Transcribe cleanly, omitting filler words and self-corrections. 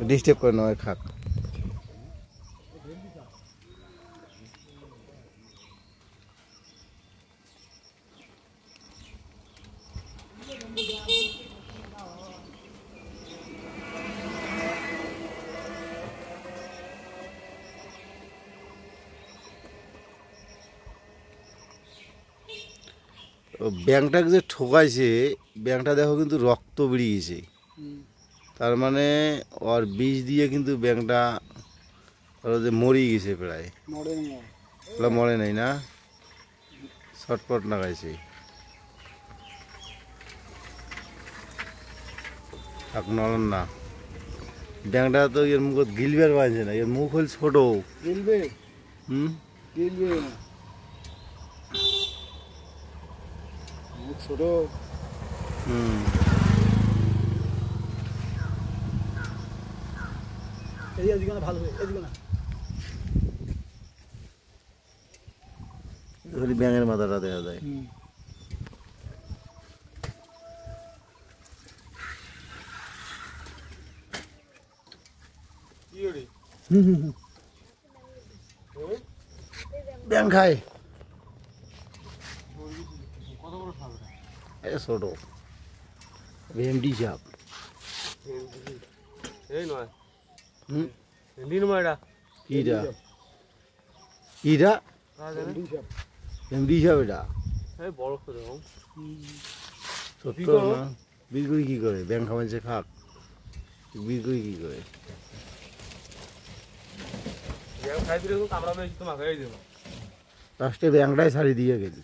Disturb করে নয় খাক। ব্যাংটাকে যে ঠকাইছে, ব্যাংটা দেখো কিন্তু রক্ত বেরিয়েছে, তার মানে ওর বিষ দিয়ে কিন্তু ব্যাংটা যে মরে গেছে, প্রায় মরে নাই না, ছটপট লাগাইছে। নড়েন না, ব্যাংটা তো এর মুখ গিলবার পাইছে না, এর মুখ হল ছোট। ছোট ব্যাঙের মাথাটা দেখা যায়। ব্যাং খায় ছোট ভেন্ডি সাপ। বিক্রি কি করে? ব্যাং খাওয়াইছে খাক, বিক্রি কি করে? লাস্টে ব্যাংটাই ছাড়ি দিয়ে গেলি।